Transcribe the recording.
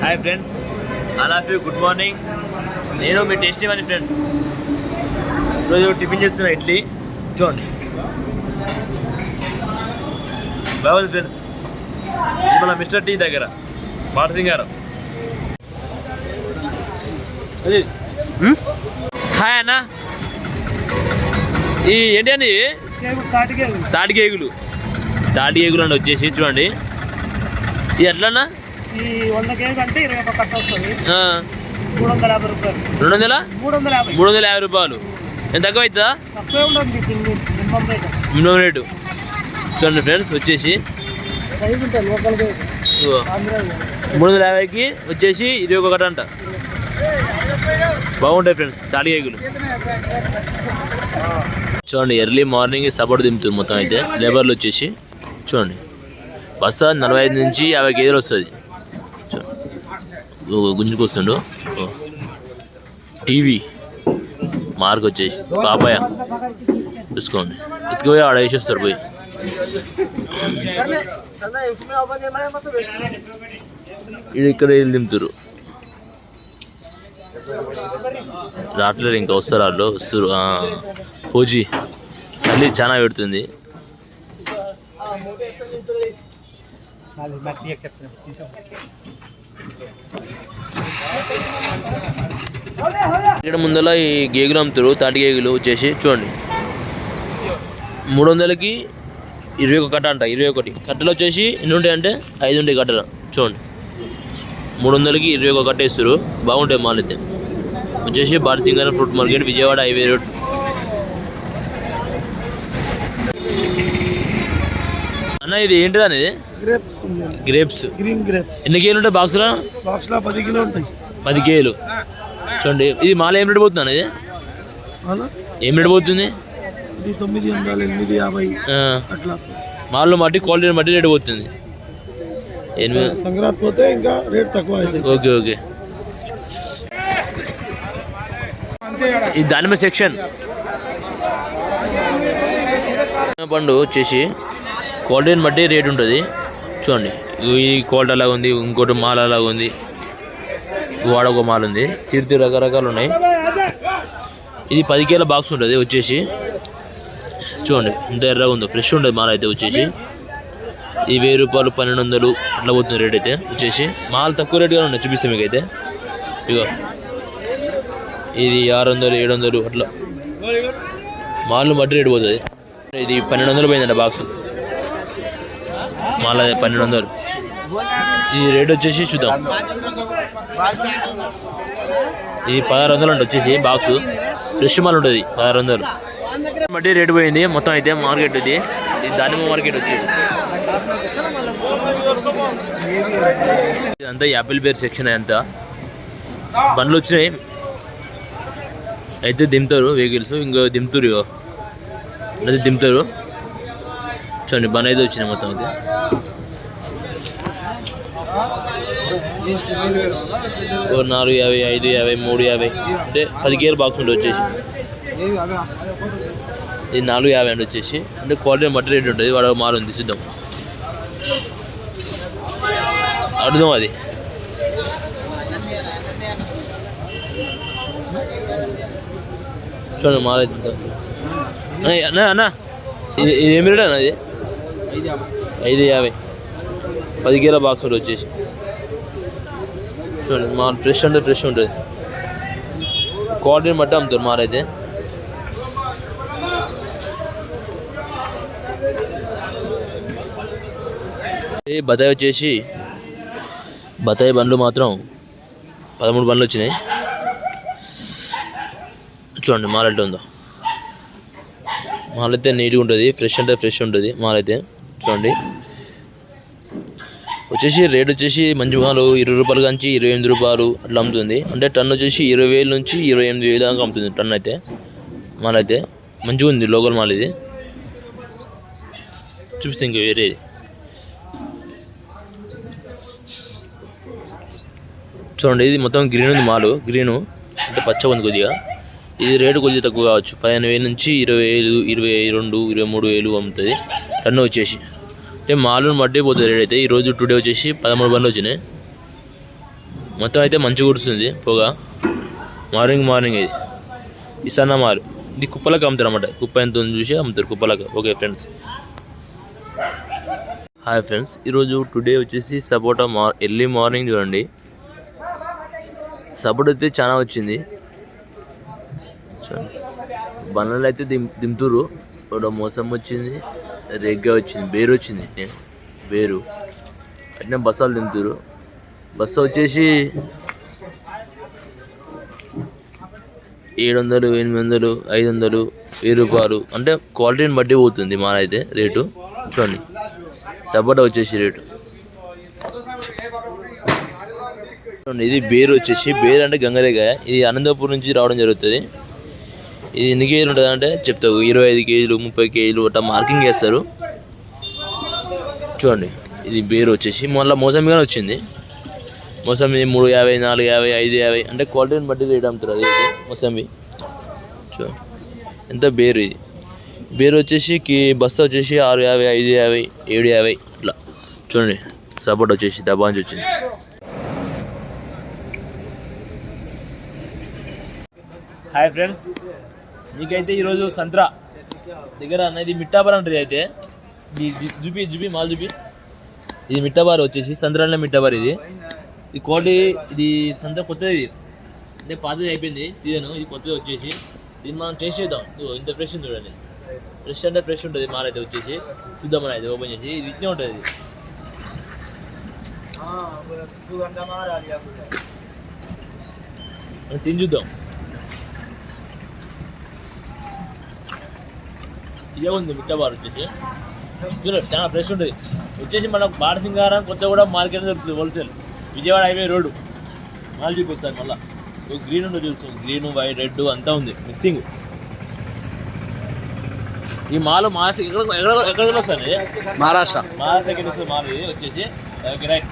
Hi friends, all of you good morning. నేను మీ tasty money friends. ఈరోజు tiffin చేస్తున్న ఇడ్లీ చూడండి, బాగుంది ఫ్రెండ్స్. ఇది మన మిస్టర్ టీ దగ్గర పాటసింగారం. హాయ్ అన్న, ఈ ఏంటి అండి తాటికేగులు అంటే వచ్చేసి చూడండి. ఇది ఎట్లన్నా? ఈ 100 కేజీ అంటే 21 కట్ట వస్తుంది. 350 రూపాయలు. 350 రూపాయలు. ఎంత తక్కువ అవుతుందా? తక్కువే ఉంటుంది మినిమం రేటు. చూడండి ఫ్రెండ్స్, వచ్చేసి 350కి వచ్చేసి 21 కట్ట అంట. బాగుంటాయి ఫ్రెండ్స్ తాటికేగులు. చూడండి, ఎర్లీ మార్నింగ్ సపోర్ట్ దింపుతుంది మొత్తం. అయితే లేబర్లు వచ్చేసి చూడండి, బస్సు 45 నుంచి 50 కేజీలు వస్తుంది. గుంజుకు వస్తుండు. టీవీ మార్క్ వచ్చేసి పాపాయ చూసుకోండి, ఎత్తుకుపోయి ఆడ వేసేస్తారు పోయి. ఇది ఇక్కడ వీళ్ళు దింపుతారు, రావట్లేరు ఇంకా, వస్తారు వాళ్ళు వస్తారు. పూజీ చలి చాలా పెడుతుంది. ఇక్కడ ముందర ఈ గేగులు అమ్ముతారు. తాటి గేగులు వచ్చేసి చూడండి, 300కి 21 కట్ట అంట. 21 కట్టలు వచ్చేసి ఎన్ని ఉంటాయి అంటే 5 ఉంటాయి కట్టలు. చూడండి, 300కి 21 కట్ట ఇస్తారు. బాగుంటాయి మాల్ అయితే. వచ్చేసి Patasingaram fruit market, Vijayawada highway road. అన్న ఇది ఏంటిదా? ఇది గ్రేప్స్. Green grapes. ఎన్ని కేజీలు ఉంటాయి బాక్స్లో? 10 కిలో ఉంటాయి. 10 కేజీలు. చూడండి, ఇది మాల ఏం రేటు పోతుంది? ఇది ఏం రేటు పోతుంది? ఇది 900, 850 అట్లా. మాల్లో బట్టి క్వాలిటీని బట్టి రేటు పోతుంది. సంక్రాంతి పోతే ఇంకా రేట్ తక్కువ అవుతుంది. Okay okay. ఇది దానిమ్మ సెక్షన్. పండు వచ్చేసి క్వాలిటీని బట్టి రేట్ ఉంటుంది. చూడండి, ఈ క్వాలిటీ అలాగ ఉంది, ఇంకోటి మాల అలాగ ఉంది, వాడొక మాల ఉంది, తీరు రకరకాలు ఉన్నాయి. ఇది 10 కేజీల బాక్స్ ఉంటుంది వచ్చేసి. చూడండి ఇంత ఎర్రగా ఉందో, ఫ్రెష్ ఉంటుంది మాల అయితే వచ్చేసి. ఈ 1000 రూపాయలు 1200 అట్లా పోతుంది రేట్ అయితే వచ్చేసి. మాల తక్కువ రేటుగా ఉన్నాయి, చూపిస్తాం మీకు అయితే. ఇగో ఇది 600, 700 అట్లా మాలను బట్టి రేటు పోతుంది. ఇది 1200 పోయిందంట బాక్స్ మాల, 1200. ఈ రేట్ వచ్చేసి చూద్దాం, ఇది 1600 అంటే వచ్చేసి బాక్స్. ఫ్రెష్ మాల్ ఉంటుంది 1600 బట్టి రేటు పోయింది మొత్తం అయితే మార్కెట్. ఇది దానిమ్మ మార్కెట్ వచ్చేసి. ఇదంతా యాపిల్ పేర్ సెక్షన్. అంతా బండ్లు వచ్చినాయి అయితే దింపుతారు వెహికల్స్. ఇంకో దింపుతారు, ఇగో అయితే దింపుతారు. చూడండి, బండ్ అయితే వచ్చినాయి మొత్తం అయితే. 450, 550, 350 అంటే 10 కేజీల బాక్స్ ఉంటుంది వచ్చేసి. ఇది 450 అంటే వచ్చేసి, అంటే క్వాలిటీ బట్టి రేట్ ఉంటుంది. వాడు మాల్ ఉంది, చూద్దాం అడుగుదాం. అది చూడండి మాల్ అయితే. అన్న ఇది ఏమి రేట్ అన్న? ఇది 550, 10 కేజీల బాక్స్ ఉంటుంది వచ్చేసి. చూడండి, మాల్ ఫ్రెష్ అంటే ఫ్రెష్ ఉంటుంది. క్వాలిటీని బట్టి అమ్ముతారు మాల్ అయితే. బత్తాయి వచ్చేసి, బత్తాయి బండ్లు మాత్రం 13 బండ్లు వచ్చినాయి. చూడండి మాల్ అంటే ఉందో. మాల్ అయితే నీట్గా ఉంటుంది, ఫ్రెష్ అంటే ఫ్రెష్ ఉంటుంది మాల్ అయితే. చూడండి వచ్చేసి రేట్ వచ్చేసి మంచి మాలు 20 రూపాయలు కానీ 28 రూపాయలు అట్లా అమ్ముతుంది. అంటే టన్ వచ్చేసి 20,000 నుంచి 28,000 దాకా అమ్ముతుంది టన్ అయితే. మాల్ అయితే మంచిగా ఉంది, లోకల్ మాల్ ఇది. చూపిస్తే ఇంకా వేరేది. చూడండి, ఇది మొత్తం గ్రీన్ ఉంది మాలు. గ్రీను అంటే పచ్చగా ఉంది కొద్దిగా. ఇది రేటు కొద్దిగా తక్కువ కావచ్చు, 15,000 నుంచి 20,000, 22,000, 23,000 అమ్ముతుంది టన్ను వచ్చేసి. అంటే మాలను బట్టి పోతుంది రేట్ అయితే. ఈరోజు టుడే వచ్చేసి 13 బండ్లు వచ్చినాయి. మొత్తం అయితే మంచిగా కుడుస్తుంది పొగ. మార్నింగ్ ఇది ఈ సన్న మాలు ఇది కుప్పలకు అమ్ముతారు అన్నమాట. కుప్ప ఎంత ఉంది చూసి అమ్ముతారు కుప్పలకు. ఓకే ఫ్రెండ్స్, హాయ్ ఫ్రెండ్స్, ఈరోజు టుడే వచ్చేసి సపోటా ఎర్లీ మార్నింగ్ చూడండి. సపోటా అయితే చాలా వచ్చింది చూడండి. బండ్లు అయితే దింపుతురు. ఒక మోసం వచ్చింది, రేగ్గా వచ్చింది, బేరు వచ్చింది. బేరు అట్నే బస్సాలు దింపుతురు. బస్సు వచ్చేసి 700, 800, 500, 1000 రూపాయలు అంటే క్వాలిటీని బట్టి పోతుంది మాల్ అయితే రేటు. చూడండి సపోటా వచ్చేసి రేటు చూడండి. ఇది బేరు వచ్చేసి, బేరు అంటే గంగరేగాయ. ఇది అనంతపూర్ నుంచి రావడం జరుగుతుంది. ఇది ఎన్ని కేజీలు ఉంటుంది అంటే చెప్తావు, 25 కేజీలు, 30 కేజీలు అట్లా మార్కింగ్ చేస్తారు. చూడండి ఇది బేరు వచ్చేసి. మళ్ళీ మోసంబిగానే వచ్చింది. మోసంబి 350, 450, 550 అంటే క్వాలిటీని బట్టి రేట్ అమ్ముతారు. అది మోసంబి చూడండి ఎంత బేరు. ఇది బేరు వచ్చేసి బస్తా వచ్చేసి 650, 550, 750 ఇట్లా. చూడండి సపోర్ట్ వచ్చేసి దబాంచి వచ్చింది. హాయ్ ఫ్రెండ్స్, మీకైతే ఈరోజు సంత్రా దగ్గర ఇది మిట్టాబార్ ఉంటుంది. అయితే జూపి మాల్ జూపి. ఇది మిట్టాబార్ వచ్చేసి సంత్రాలనే మిట్టాబార్. ఇది క్వాలిటీ. ఇది సంత్రా కొత్తది. ఇది అంటే పాతది అయిపోయింది సీజన్. ఇది కొత్తది వచ్చేసి. దీన్ని మనం టేస్ట్ చేద్దాం. ఇంత ఫ్రెష్ ఉంది చూడండి. ఫ్రెష్ అంటే ఫ్రెష్ ఉంటుంది మాల్ అయితే వచ్చేసి. చూద్దామని అయితే ఓపెన్ చేసి. ఇది ఇట్నే ఉంటుంది. ఇది తిని చూద్దాం. ఇదే ఉంది మిట్టాబార్ వచ్చేసి. చూడండి చాలా ఫ్రెష్ ఉంటుంది. వచ్చేసి మనకు బాడసింగారం కొత్తగూడ మార్కెట్ దొరుకుతుంది wholesale. Vijayawada highway road mall చూపిస్తాను. మళ్ళీ గ్రీన్ ఉంటుంది చూస్తుంది. గ్రీన్, వైట్, రెడ్ అంతా ఉంది మిక్సింగ్. ఈ మాల్ ఎక్కడ వస్తుంది? మహారాష్ట్రకి వస్తుంది మాల్. ఇది వచ్చేసి ఓకే రైట్.